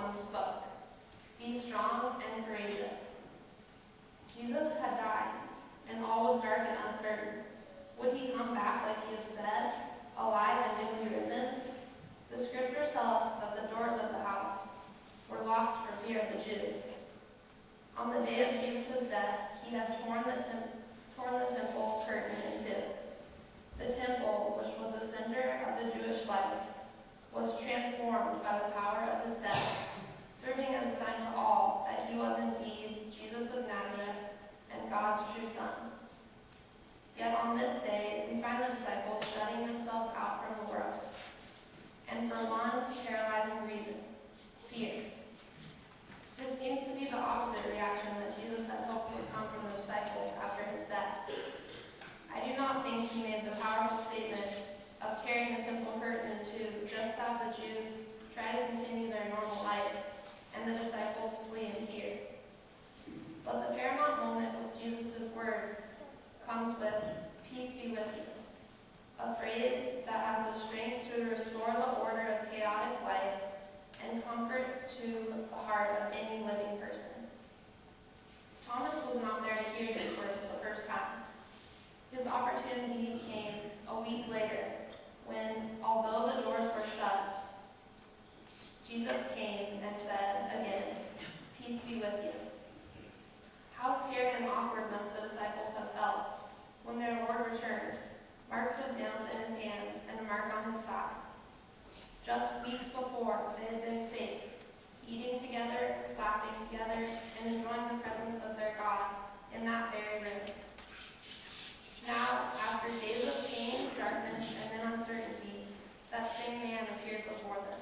ones spoke, "Be strong and courageous." Jesus had died, and all was dark and uncertain. Would he come back like he had said, alive and newly risen? The scriptures tell us that the doors of the house were locked for fear of the Jews. On the day of Jesus' death, he had torn the temple curtain in two. The temple, which was the center of the Jewish life, was transformed by the power of his death, serving as a sign to all that he was indeed Jesus of Nazareth and God's true Son. Yet on this day, we find the disciples shutting themselves out from the world, and for one paralyzing reason: fear. This seems to be the opposite reaction that Jesus had hoped would come from the disciples after his death. I do not think he made the powerful statement of tearing the temple curtain in two just to have the Jews try to continue their normal life and the disciples flee in fear. But the paramount moment with Jesus' words comes with "Peace be with you," a phrase that has the strength to restore the order of chaotic life and comfort to the heart of any living person. Thomas was not there to hear these words the first time. His opportunity came a week later when, although the doors were shut, Jesus came and said again, "Peace be with you." How scared and awkward must the disciples have felt when their Lord returned, marks of nails in his hands and a mark on his side. Just weeks before, they had been safe, eating together, laughing together, and enjoying the presence of their God in that very room. Now, after days of pain, darkness, and then uncertainty, that same man appeared before them.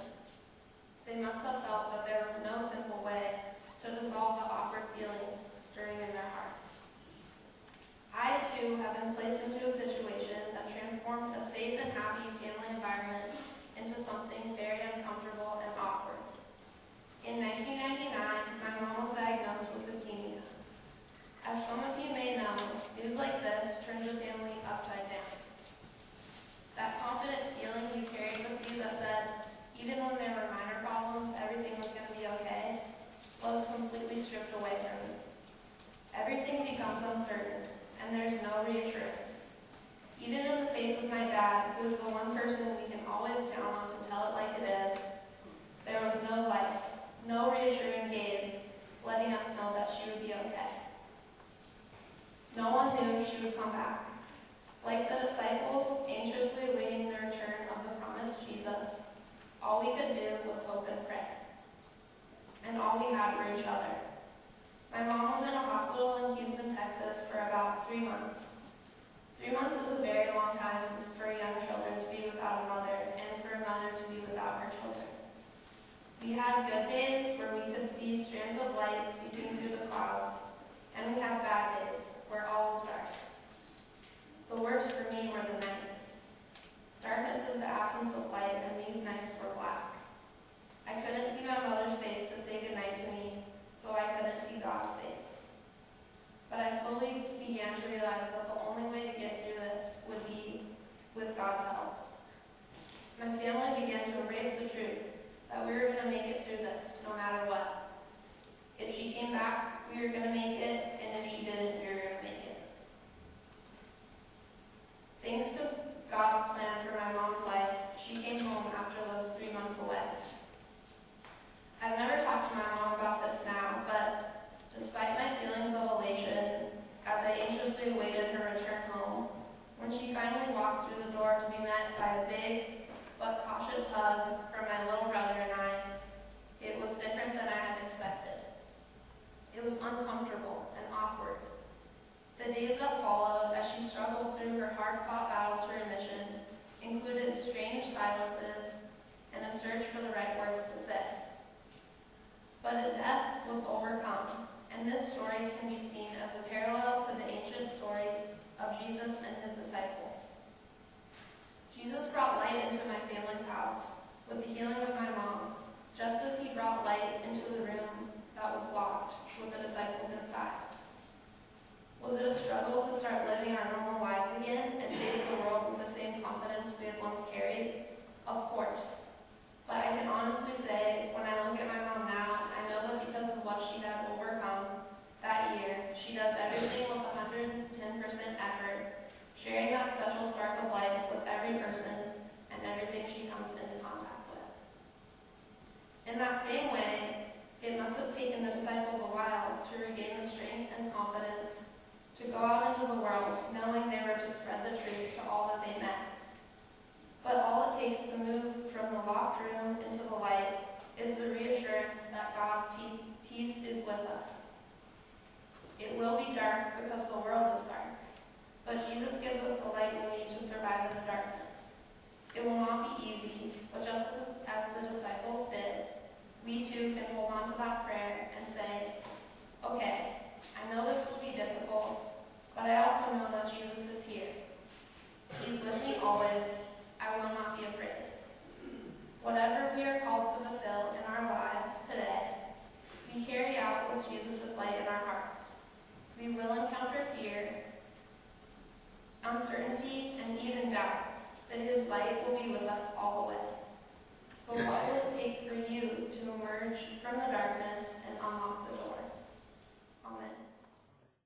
They must have felt that there was no simple way to dissolve the awkward feelings stirring in their hearts. I, too, have been placed into a situation that transformed a safe and happy family environment into something very uncomfortable and awkward. In 1999, my mom was diagnosed with leukemia. As some of you may know, news like this turns a family upside down. That confident feeling you carried with you that said, even when there were minor problems, everything was going to be okay, was completely stripped away from you. Everything becomes uncertain, and there's no reassurance. Even in the face of my dad, who is the one person we can always count on to tell it like it is, there was no light, no reassuring gaze letting us know that she would be okay. No one knew if she would come back. Like the disciples, anxiously awaiting the return of the promised Jesus, all we could do was hope and pray. And all we had were each other. My mom was in a hospital in Houston, Texas for about 3 months. 3 months is a very long time for young children to be without a mother and for a mother to be without her children. We had good days where we could see strands of light seeping through the clouds, and we had bad days where all was dark. The worst for me were the nights. Darkness is the absence of light, and these nights were black. I couldn't see my mother's face to say goodnight to me, so I couldn't see God's face. But I slowly began to realize that the only way to get through this would be with God's help. My family began to embrace the truth that we were going to make it through this, no matter what. If she came back, we were going to make it, and if she didn't, we were going to make it. Thanks to God's plan for my mom's life, she came home after those 3 months away. I've never talked to my mom about this now, but despite my feelings of elation as I anxiously awaited her return home, when she finally walked through the door to be met by a big but cautious hug from my little brother and I, it was different than I had expected. It was uncomfortable and awkward. The days that followed as she struggled through her hard-fought battle to remission included strange silences and a search for the right words to say. But a death was overcome, and this story can be seen as a parallel to the ancient story of Jesus and his disciples. Jesus brought light into my family's house with the healing of my mom, just as he brought light into the room that was locked with the disciples inside. Was it a struggle to start living our normal lives again and face the world with the same confidence we had once carried? Of course. But I can honestly say, when I look at my mom now, spark of life with every person and everything she comes into contact with. In that same way, it must have taken the disciples a while to regain the strength and confidence to go out into the world knowing they were to spread the truth to all that they met. But all it takes to move from the locked room into the light is the reassurance that God's peace is with us. It will be dark because the world is dark, but Jesus gives us the light we need to survive in the darkness. It will not be easy, but just as the disciples did, we too can hold on to that prayer and say, okay, I know this will be difficult, but I also know that Jesus is here. He's with me always. I will not be afraid. Whatever we are called to fulfill in our lives today, we carry out with Jesus' light in our hearts. We will encounter fear, uncertainty, and even doubt, but his light will be with us all the way. So what will it take for you to emerge from the darkness and unlock the